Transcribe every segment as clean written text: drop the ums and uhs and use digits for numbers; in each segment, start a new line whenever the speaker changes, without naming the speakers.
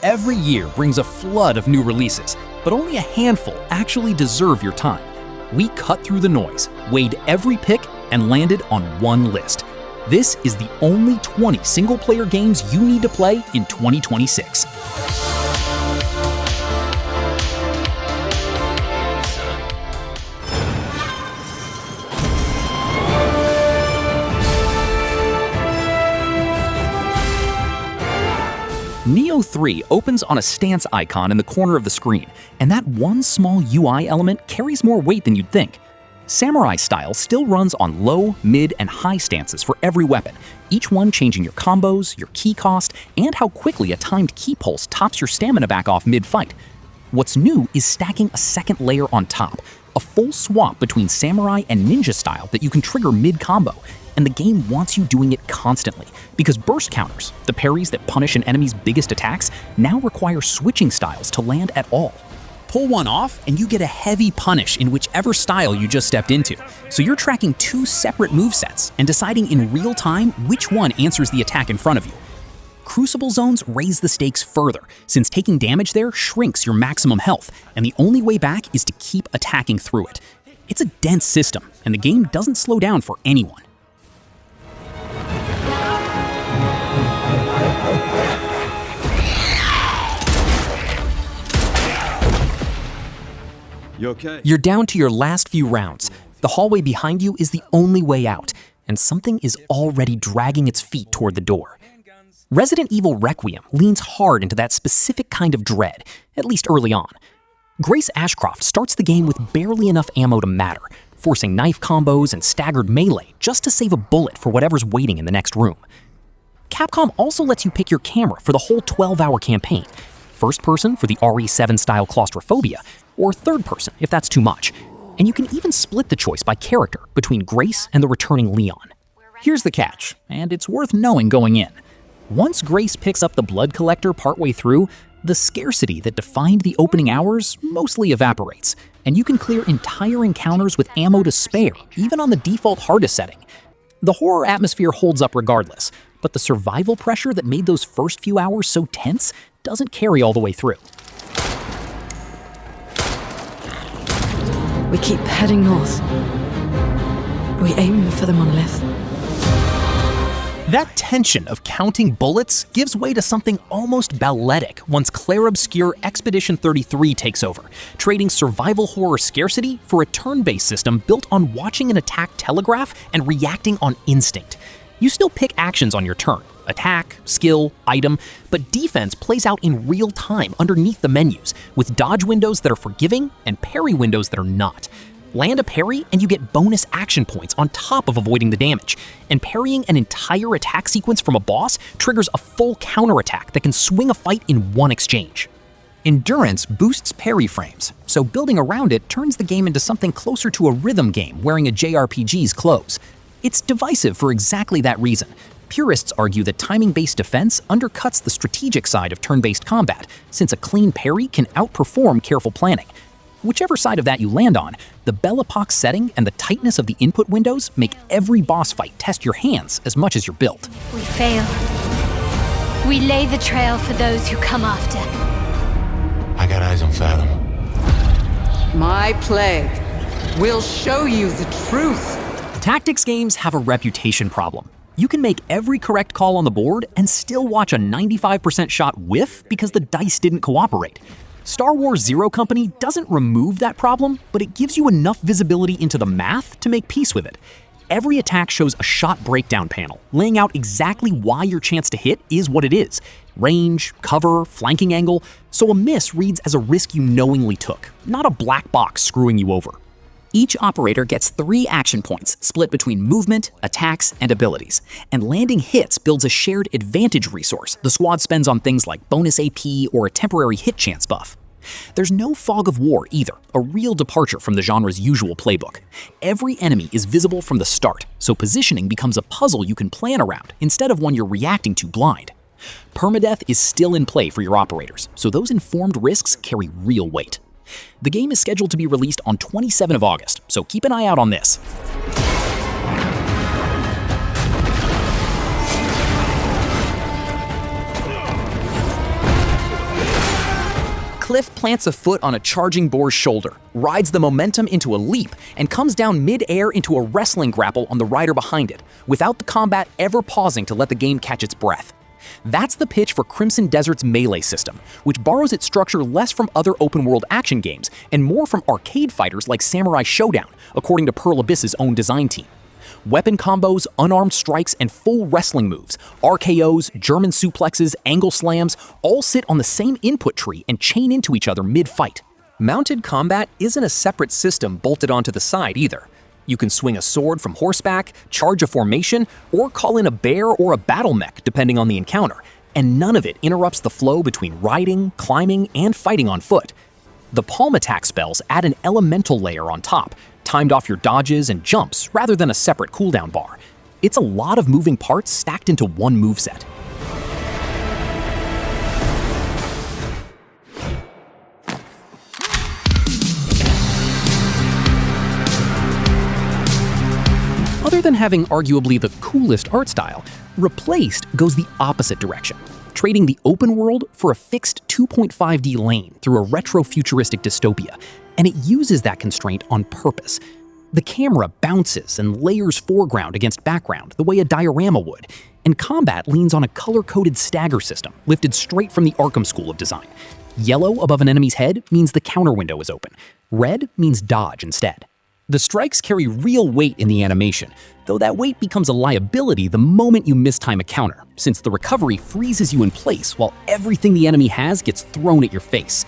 Every year brings a flood of new releases, but only a handful actually deserve your time. We cut through the noise, weighed every pick, and landed on one list. This is the only 20 single-player games you need to play in 2026. Nioh 3 opens on a stance icon in the corner of the screen, and that one small UI element carries more weight than you'd think. Samurai style still runs on low, mid, and high stances for every weapon, each one changing your combos, your ki cost, and how quickly a timed ki pulse tops your stamina back off mid-fight. What's new is stacking a second layer on top, a full swap between samurai and ninja style that you can trigger mid-combo, and the game wants you doing it constantly, because burst counters, the parries that punish an enemy's biggest attacks, now require switching styles to land at all. Pull one off, and you get a heavy punish in whichever style you just stepped into, so you're tracking two separate movesets and deciding in real time which one answers the attack in front of you. Crucible zones raise the stakes further, since taking damage there shrinks your maximum health, and the only way back is to keep attacking through it. It's a dense system, and the game doesn't slow down for anyone.
You okay?
You're down to your last few rounds. The hallway behind you is the only way out, and something is already dragging its feet toward the door. Resident Evil Requiem leans hard into that specific kind of dread, at least early on. Grace Ashcroft starts the game with barely enough ammo to matter, forcing knife combos and staggered melee just to save a bullet for whatever's waiting in the next room. Capcom also lets you pick your camera for the whole 12-hour campaign, first person for the RE7 style claustrophobia, or third person if that's too much. And you can even split the choice by character between Grace and the returning Leon. Here's the catch, and it's worth knowing going in. Once Grace picks up the blood collector partway through, the scarcity that defined the opening hours mostly evaporates, and you can clear entire encounters with ammo to spare, even on the default hardest setting. The horror atmosphere holds up regardless, but the survival pressure that made those first few hours so tense doesn't carry all the way through.
We keep heading north. We aim for the monolith.
That tension of counting bullets gives way to something almost balletic once Clair Obscur Expedition 33 takes over, trading survival horror scarcity for a turn-based system built on watching an attack telegraph and reacting on instinct. You still pick actions on your turn, attack, skill, item, but defense plays out in real time underneath the menus, with dodge windows that are forgiving and parry windows that are not. Land a parry and you get bonus action points on top of avoiding the damage, and parrying an entire attack sequence from a boss triggers a full counterattack that can swing a fight in one exchange. Endurance boosts parry frames, so building around it turns the game into something closer to a rhythm game wearing a JRPG's clothes. It's divisive for exactly that reason. Purists argue that timing-based defense undercuts the strategic side of turn-based combat, since a clean parry can outperform careful planning. Whichever side of that you land on, the Belle Epoque setting and the tightness of the input windows make every boss fight test your hands as much as your build.
We fail. We lay the trail for those who come after.
I got eyes on Fathom.
My plague will show you the truth.
Tactics games have a reputation problem. You can make every correct call on the board and still watch a 95% shot whiff because the dice didn't cooperate. Star Wars Zero Company doesn't remove that problem, but it gives you enough visibility into the math to make peace with it. Every attack shows a shot breakdown panel, laying out exactly why your chance to hit is what it is. Range, cover, flanking angle, so a miss reads as a risk you knowingly took, not a black box screwing you over. Each operator gets 3 action points split between movement, attacks, and abilities, and landing hits builds a shared advantage resource the squad spends on things like bonus AP or a temporary hit chance buff. There's no fog of war either, a real departure from the genre's usual playbook. Every enemy is visible from the start, so positioning becomes a puzzle you can plan around instead of one you're reacting to blind. Permadeath is still in play for your operators, so those informed risks carry real weight. The game is scheduled to be released on 27 of August, so keep an eye out on this. Cliff plants a foot on a charging boar's shoulder, rides the momentum into a leap, and comes down mid-air into a wrestling grapple on the rider behind it, without the combat ever pausing to let the game catch its breath. That's the pitch for Crimson Desert's melee system, which borrows its structure less from other open-world action games and more from arcade fighters like Samurai Showdown, according to Pearl Abyss's own design team. Weapon combos, unarmed strikes, and full wrestling moves, RKOs, German suplexes, angle slams, all sit on the same input tree and chain into each other mid-fight. Mounted combat isn't a separate system bolted onto the side either. You can swing a sword from horseback, charge a formation, or call in a bear or a battle mech depending on the encounter, and none of it interrupts the flow between riding, climbing, and fighting on foot. The palm attack spells add an elemental layer on top, timed off your dodges and jumps rather than a separate cooldown bar. It's a lot of moving parts stacked into one moveset. Other than having arguably the coolest art style, Replaced goes the opposite direction, trading the open world for a fixed 2.5D lane through a retro-futuristic dystopia, and it uses that constraint on purpose. The camera bounces and layers foreground against background the way a diorama would, and combat leans on a color-coded stagger system lifted straight from the Arkham School of Design. Yellow above an enemy's head means the counter window is open. Red means dodge instead. The strikes carry real weight in the animation, though that weight becomes a liability the moment you mistime a counter, since the recovery freezes you in place while everything the enemy has gets thrown at your face.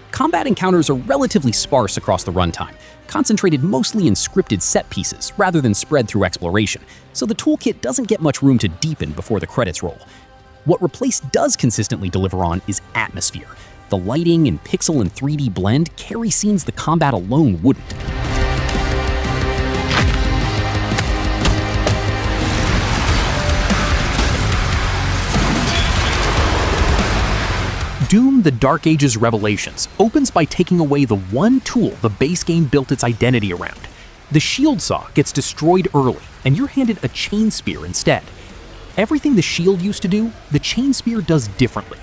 Combat encounters are relatively sparse across the runtime, concentrated mostly in scripted set pieces rather than spread through exploration, so the toolkit doesn't get much room to deepen before the credits roll. What Replaced does consistently deliver on is atmosphere. The lighting and pixel and 3D blend carry scenes the combat alone wouldn't. Doom: The Dark Ages Revelations opens by taking away the one tool the base game built its identity around. The shield saw gets destroyed early, and you're handed a chain spear instead. Everything the shield used to do, the chain spear does differently.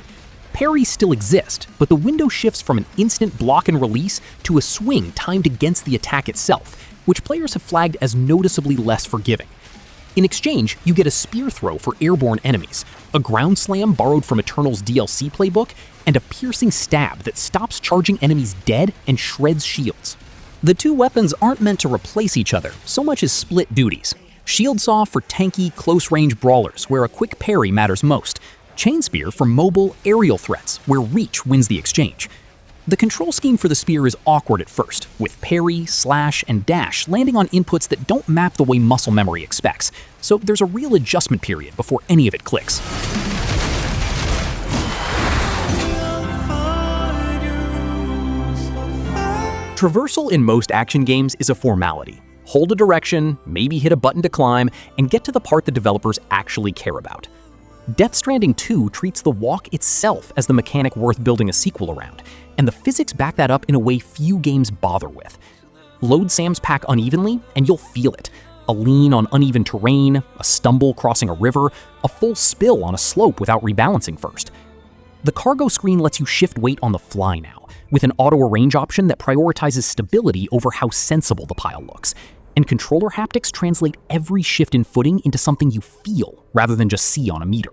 Parries still exist, but the window shifts from an instant block and release to a swing timed against the attack itself, which players have flagged as noticeably less forgiving. In exchange, you get a spear throw for airborne enemies, a ground slam borrowed from Eternal's DLC playbook, and a piercing stab that stops charging enemies dead and shreds shields. The two weapons aren't meant to replace each other so much as split duties. Shield Saw for tanky, close-range brawlers where a quick parry matters most. Chain Spear for mobile, aerial threats where reach wins the exchange. The control scheme for the spear is awkward at first, with parry, slash, and dash landing on inputs that don't map the way muscle memory expects, so there's a real adjustment period before any of it clicks. Traversal in most action games is a formality. Hold a direction, maybe hit a button to climb, and get to the part the developers actually care about. Death Stranding 2 treats the walk itself as the mechanic worth building a sequel around, and the physics back that up in a way few games bother with. Load Sam's pack unevenly, and you'll feel it. A lean on uneven terrain, a stumble crossing a river, a full spill on a slope without rebalancing first. The cargo screen lets you shift weight on the fly now, with an auto-arrange option that prioritizes stability over how sensible the pile looks. And controller haptics translate every shift in footing into something you feel, rather than just see on a meter.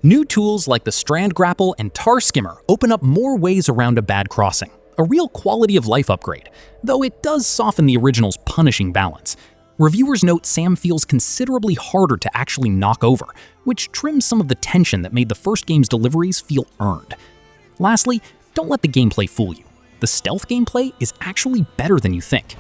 New tools like the Strand Grapple and Tar Skimmer open up more ways around a bad crossing, a real quality of life upgrade, though it does soften the original's punishing balance. Reviewers note Sam feels considerably harder to actually knock over, which trims some of the tension that made the first game's deliveries feel earned. Lastly, don't let the gameplay fool you. The stealth gameplay is actually better than you think.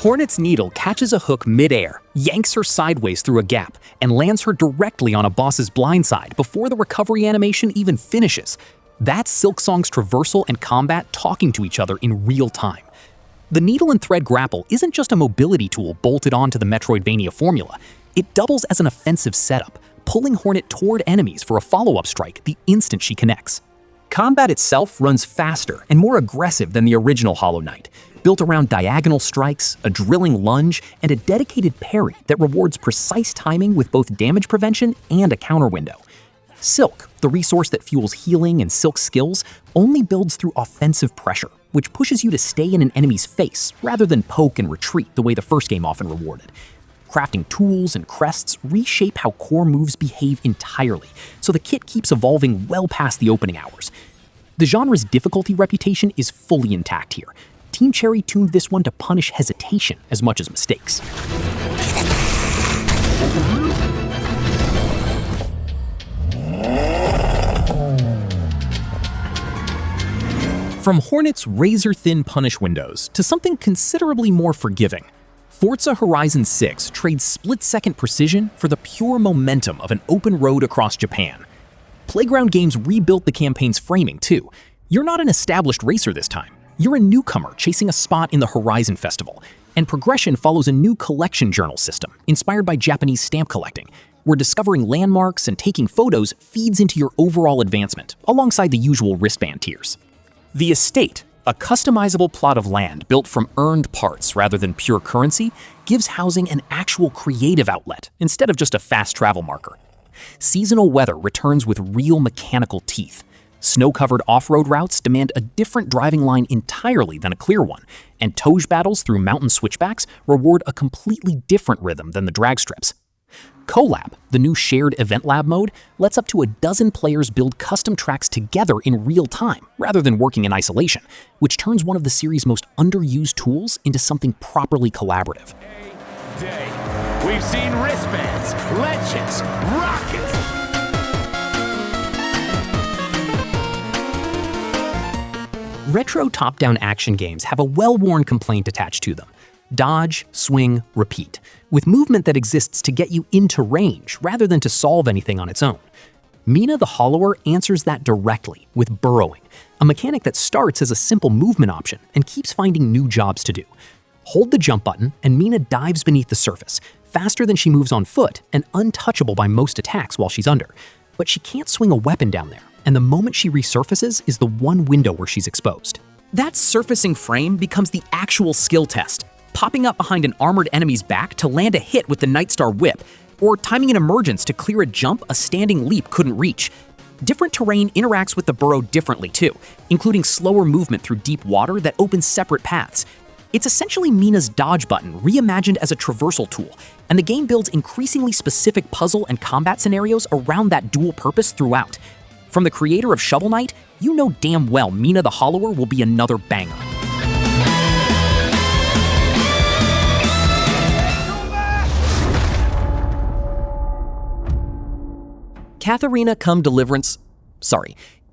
Hornet's needle catches a hook mid-air, yanks her sideways through a gap, and lands her directly on a boss's blindside before the recovery animation even finishes. That's Silksong's traversal and combat talking to each other in real time. The needle and thread grapple isn't just a mobility tool bolted onto the Metroidvania formula. It doubles as an offensive setup, pulling Hornet toward enemies for a follow-up strike the instant she connects. Combat itself runs faster and more aggressive than the original Hollow Knight. built around diagonal strikes, a drilling lunge, and a dedicated parry that rewards precise timing with both damage prevention and a counter window. Silk, the resource that fuels healing and Silk's skills, only builds through offensive pressure, which pushes you to stay in an enemy's face rather than poke and retreat the way the first game often rewarded. Crafting tools and crests reshape how core moves behave entirely, so the kit keeps evolving well past the opening hours. The genre's difficulty reputation is fully intact here. Team Cherry tuned this one to punish hesitation as much as mistakes. From Hornet's razor-thin punish windows to something considerably more forgiving, Forza Horizon 6 trades split-second precision for the pure momentum of an open road across Japan. Playground Games rebuilt the campaign's framing, too. You're not an established racer this time. You're a newcomer chasing a spot in the Horizon Festival, and progression follows a new collection journal system inspired by Japanese stamp collecting, where discovering landmarks and taking photos feeds into your overall advancement, alongside the usual wristband tiers. The Estate, a customizable plot of land built from earned parts rather than pure currency, gives housing an actual creative outlet instead of just a fast travel marker. Seasonal weather returns with real mechanical teeth. Snow-covered off-road routes demand a different driving line entirely than a clear one, and Toge battles through mountain switchbacks reward a completely different rhythm than the drag strips. Collab, the new shared event lab mode, lets up to a dozen players build custom tracks together in real time, rather than working in isolation, which turns one of the series' most underused tools into something properly collaborative.
Day. We've seen wristbands, ledges, rockets.
Retro top-down action games have a well-worn complaint attached to them. Dodge, swing, repeat, with movement that exists to get you into range rather than to solve anything on its own. Mina The Hollower answers that directly with burrowing, a mechanic that starts as a simple movement option and keeps finding new jobs to do. Hold the jump button and Mina dives beneath the surface, faster than she moves on foot and untouchable by most attacks while she's under. But she can't swing a weapon down there, and the moment she resurfaces is the one window where she's exposed. That surfacing frame becomes the actual skill test, popping up behind an armored enemy's back to land a hit with the Nightstar Whip, or timing an emergence to clear a jump a standing leap couldn't reach. Different terrain interacts with the burrow differently too, including slower movement through deep water that opens separate paths. It's essentially Mina's dodge button reimagined as a traversal tool, and the game builds increasingly specific puzzle and combat scenarios around that dual purpose throughout. From the creator of Shovel Knight, you know damn well Mina The Hollower will be another banger.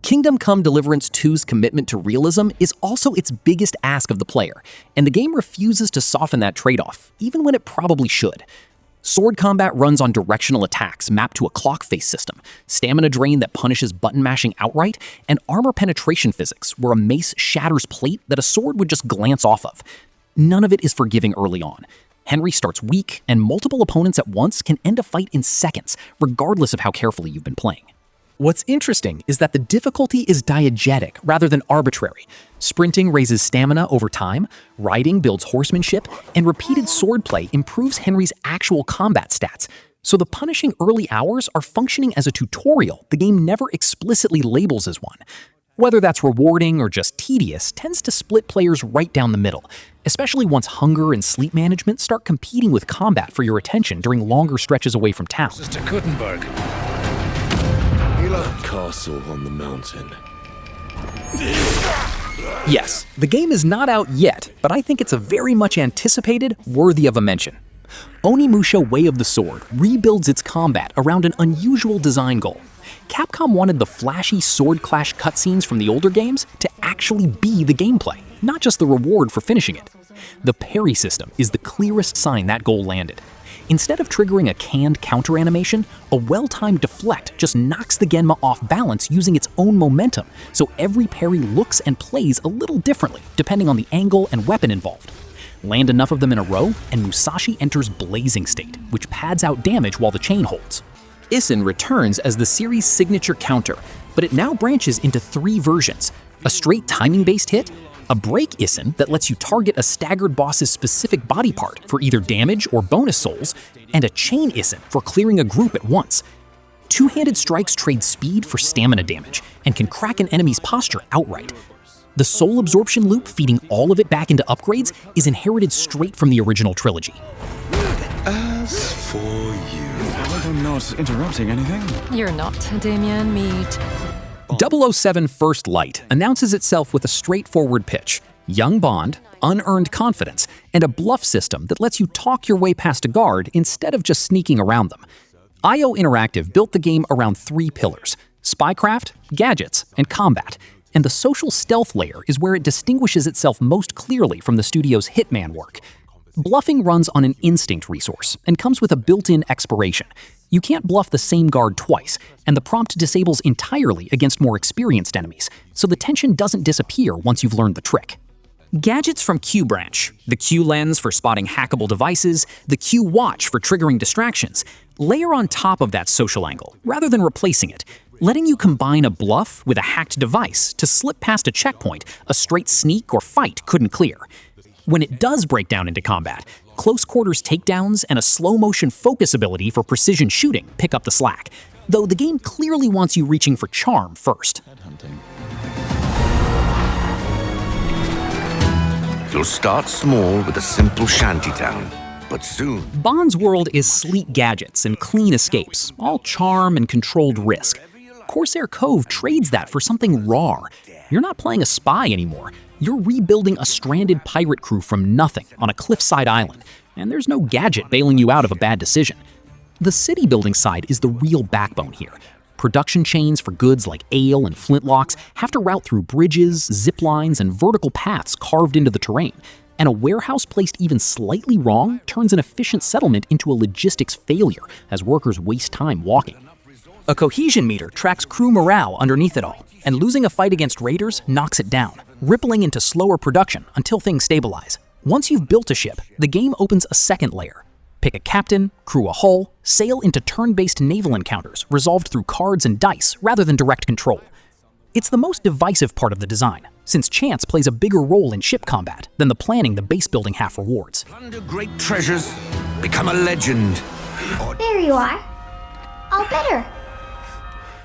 Kingdom Come Deliverance 2's commitment to realism is also its biggest ask of the player, and the game refuses to soften that trade-off, even when it probably should. Sword combat runs on directional attacks mapped to a clock face system, stamina drain that punishes button mashing outright, and armor penetration physics where a mace shatters plate that a sword would just glance off of. None of it is forgiving early on. Henry starts weak, and multiple opponents at once can end a fight in seconds, regardless of how carefully you've been playing. What's interesting is that the difficulty is diegetic rather than arbitrary. Sprinting raises stamina over time, riding builds horsemanship, and repeated swordplay improves Henry's actual combat stats. So the punishing early hours are functioning as a tutorial the game never explicitly labels as one. Whether that's rewarding or just tedious tends to split players right down the middle, especially once hunger and sleep management start competing with combat for your attention during longer stretches away from town.
Mr. Kuttenberg.
Castle on the mountain.
Yes, the game is not out yet, but I think it's a very much anticipated, worthy of a mention. Onimusha Way of the Sword rebuilds its combat around an unusual design goal. Capcom wanted the flashy sword clash cutscenes from the older games to actually be the gameplay, not just the reward for finishing it. The parry system is the clearest sign that goal landed. Instead of triggering a canned counter animation, a well-timed deflect just knocks the Genma off balance using its own momentum, so every parry looks and plays a little differently depending on the angle and weapon involved. Land enough of them in a row, and Musashi enters blazing state, which pads out damage while the chain holds. Isen returns as the series' signature counter, but it now branches into 3 versions: a straight timing-based hit, a break Isin that lets you target a staggered boss's specific body part for either damage or bonus souls, and a chain Isin for clearing a group at once. Two-handed strikes trade speed for stamina damage and can crack an enemy's posture outright. The soul absorption loop feeding all of it back into upgrades is inherited straight from the original trilogy.
As for you...
I hope I'm not interrupting anything.
You're not, Damien Mead.
007 First Light announces itself with a straightforward pitch, young Bond, unearned confidence, and a bluff system that lets you talk your way past a guard instead of just sneaking around them. IO Interactive built the game around 3 pillars: spycraft, gadgets, and combat, and the social stealth layer is where it distinguishes itself most clearly from the studio's Hitman work. Bluffing runs on an instinct resource and comes with a built-in expiration. You can't bluff the same guard twice, and the prompt disables entirely against more experienced enemies, so the tension doesn't disappear once you've learned the trick. Gadgets from Q Branch, the Q Lens for spotting hackable devices, the Q Watch for triggering distractions, layer on top of that social angle, rather than replacing it, letting you combine a bluff with a hacked device to slip past a checkpoint a straight sneak or fight couldn't clear. When it does break down into combat, close quarters takedowns and a slow-motion focus ability for precision shooting pick up the slack, though the game clearly wants you reaching for charm first.
You'll start small with a simple shantytown, but soon...
Bond's world is sleek gadgets and clean escapes, all charm and controlled risk. Corsair Cove trades that for something raw. You're not playing a spy anymore. You're rebuilding a stranded pirate crew from nothing on a cliffside island, and there's no gadget bailing you out of a bad decision. The city building side is the real backbone here. Production chains for goods like ale and flintlocks have to route through bridges, zip lines, and vertical paths carved into the terrain, and a warehouse placed even slightly wrong turns an efficient settlement into a logistics failure as workers waste time walking. A cohesion meter tracks crew morale underneath it all, and losing a fight against raiders knocks it down, rippling into slower production until things stabilize. Once you've built a ship, the game opens a second layer. Pick a captain, crew a hull, sail into turn-based naval encounters resolved through cards and dice rather than direct control. It's the most divisive part of the design, since chance plays a bigger role in ship combat than the planning the base building half rewards.
Plunder great treasures, become a legend.
There you are. All better.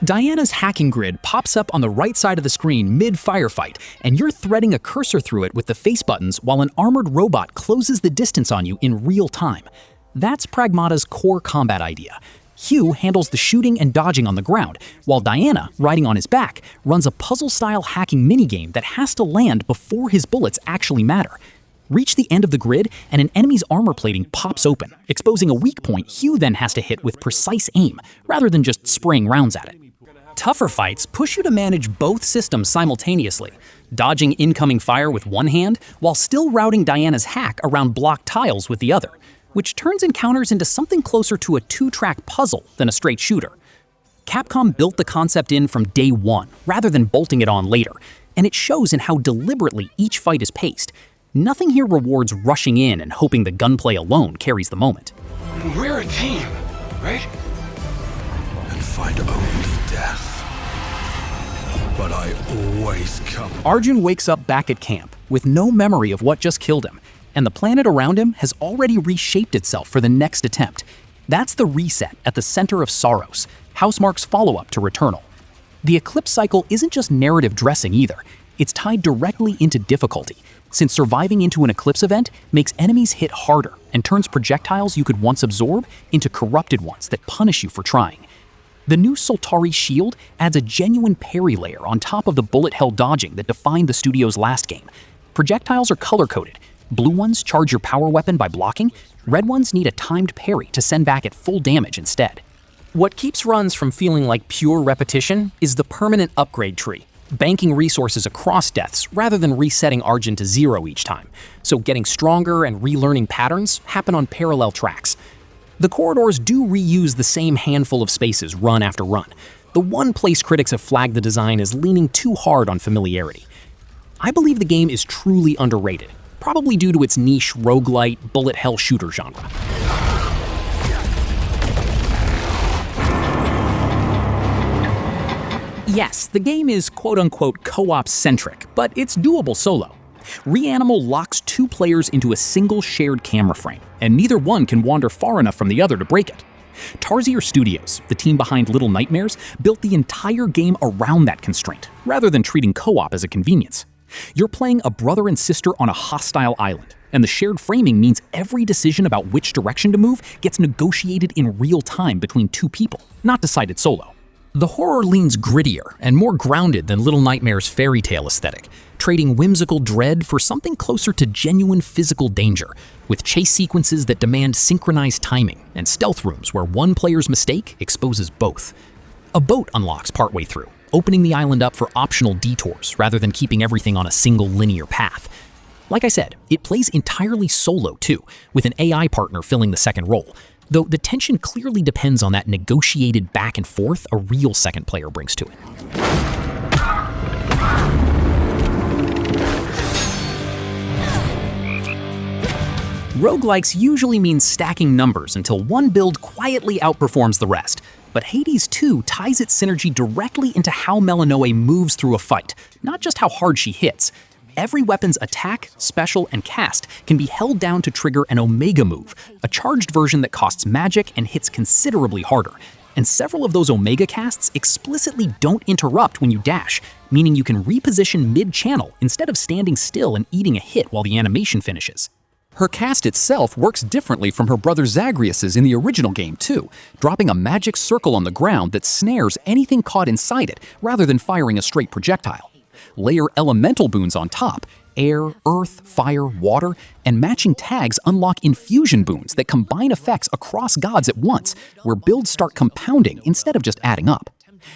Diana's hacking grid pops up on the right side of the screen mid-firefight, and you're threading a cursor through it with the face buttons while an armored robot closes the distance on you in real time. That's Pragmata's core combat idea. Hugh handles the shooting and dodging on the ground, while Diana, riding on his back, runs a puzzle-style hacking minigame that has to land before his bullets actually matter. Reach the end of the grid, and an enemy's armor plating pops open, exposing a weak point Hugh then has to hit with precise aim, rather than just spraying rounds at it. Tougher fights push you to manage both systems simultaneously, dodging incoming fire with one hand while still routing Diana's hack around blocked tiles with the other, which turns encounters into something closer to a 2-track puzzle than a straight shooter. Capcom built the concept in from day one, rather than bolting it on later, and it shows in how deliberately each fight is paced. Nothing here rewards rushing in and hoping the gunplay alone carries the moment.
We're a team, right?
And find only death. But I always come.
Arjun wakes up back at camp with no memory of what just killed him, and the planet around him has already reshaped itself for the next attempt. That's the reset at the center of Saros, Housemarque's follow-up to Returnal. The Eclipse cycle isn't just narrative dressing either. It's tied directly into difficulty, since surviving into an Eclipse event makes enemies hit harder and turns projectiles you could once absorb into corrupted ones that punish you for trying. The new Soltari shield adds a genuine parry layer on top of the bullet-hell dodging that defined the studio's last game. Projectiles are color-coded. Blue ones charge your power weapon by blocking, red ones need a timed parry to send back at full damage instead. What keeps runs from feeling like pure repetition is the permanent upgrade tree, banking resources across deaths rather than resetting Arjun to 0 each time, so getting stronger and relearning patterns happen on parallel tracks. The corridors do reuse the same handful of spaces run after run. The one place critics have flagged the design as leaning too hard on familiarity. I believe the game is truly underrated, probably due to its niche roguelite, bullet hell shooter genre. Yes, the game is quote-unquote co-op centric, but it's doable solo. REANIMAL locks two players into a single shared camera frame, and neither one can wander far enough from the other to break it. Tarsier Studios, the team behind Little Nightmares, built the entire game around that constraint, rather than treating co-op as a convenience. You're playing a brother and sister on a hostile island, and the shared framing means every decision about which direction to move gets negotiated in real time between two people, not decided solo. The horror leans grittier and more grounded than Little Nightmares' fairy tale aesthetic, trading whimsical dread for something closer to genuine physical danger, with chase sequences that demand synchronized timing and stealth rooms where one player's mistake exposes both. A boat unlocks partway through, opening the island up for optional detours rather than keeping everything on a single linear path. Like I said, it plays entirely solo too, with an AI partner filling the second role, though the tension clearly depends on that negotiated back and forth a real second player brings to it. Roguelikes usually mean stacking numbers until one build quietly outperforms the rest, but Hades 2 ties its synergy directly into how Melinoe moves through a fight, not just how hard she hits. Every weapon's attack, special, and cast can be held down to trigger an Omega move, a charged version that costs magic and hits considerably harder. And several of those Omega casts explicitly don't interrupt when you dash, meaning you can reposition mid-channel instead of standing still and eating a hit while the animation finishes. Her cast itself works differently from her brother Zagreus's in the original game too, dropping a magic circle on the ground that snares anything caught inside it rather than firing a straight projectile. Layer elemental boons on top, air, earth, fire, water, and matching tags unlock infusion boons that combine effects across gods at once, where builds start compounding instead of just adding up.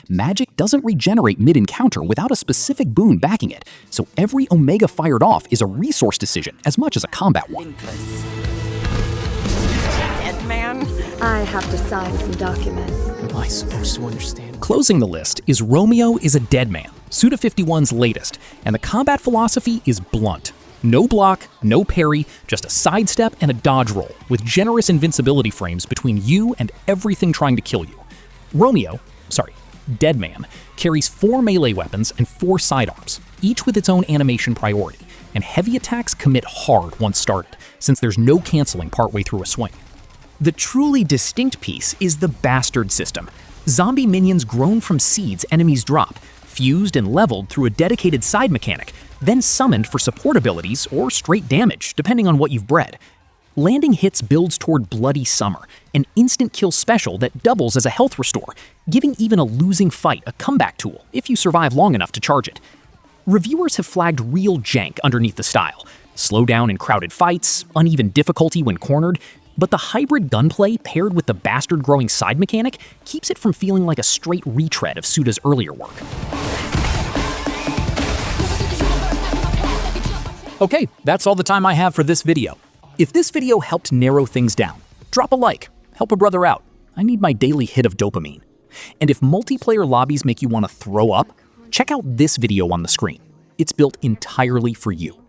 Magic doesn't regenerate mid-encounter without a specific boon backing it, so every Omega fired off is a resource decision as much as a combat one.
Dead man?
I have to sign some documents.
Am I supposed to understand? Closing the list is Romeo is a Dead Man, Suda51's latest, and the combat philosophy is blunt. No block, no parry, just a sidestep and a dodge roll, with generous invincibility frames between you and everything trying to kill you. Dead Man, carries 4 melee weapons and 4 sidearms, each with its own animation priority, and heavy attacks commit hard once started, since there's no canceling partway through a swing. The truly distinct piece is the Bastard system. Zombie minions grown from seeds enemies drop, fused and leveled through a dedicated side mechanic, then summoned for support abilities or straight damage, depending on what you've bred. Landing hits builds toward Bloody Summer, an instant kill special that doubles as a health restore, giving even a losing fight a comeback tool if you survive long enough to charge it. Reviewers have flagged real jank underneath the style, slowdown in crowded fights, uneven difficulty when cornered, but the hybrid gunplay paired with the Bastard growing side mechanic keeps it from feeling like a straight retread of Suda's earlier work. Okay, that's all the time I have for this video. If this video helped narrow things down, drop a like, help a brother out. I need my daily hit of dopamine. And if multiplayer lobbies make you want to throw up, check out this video on the screen. It's built entirely for you.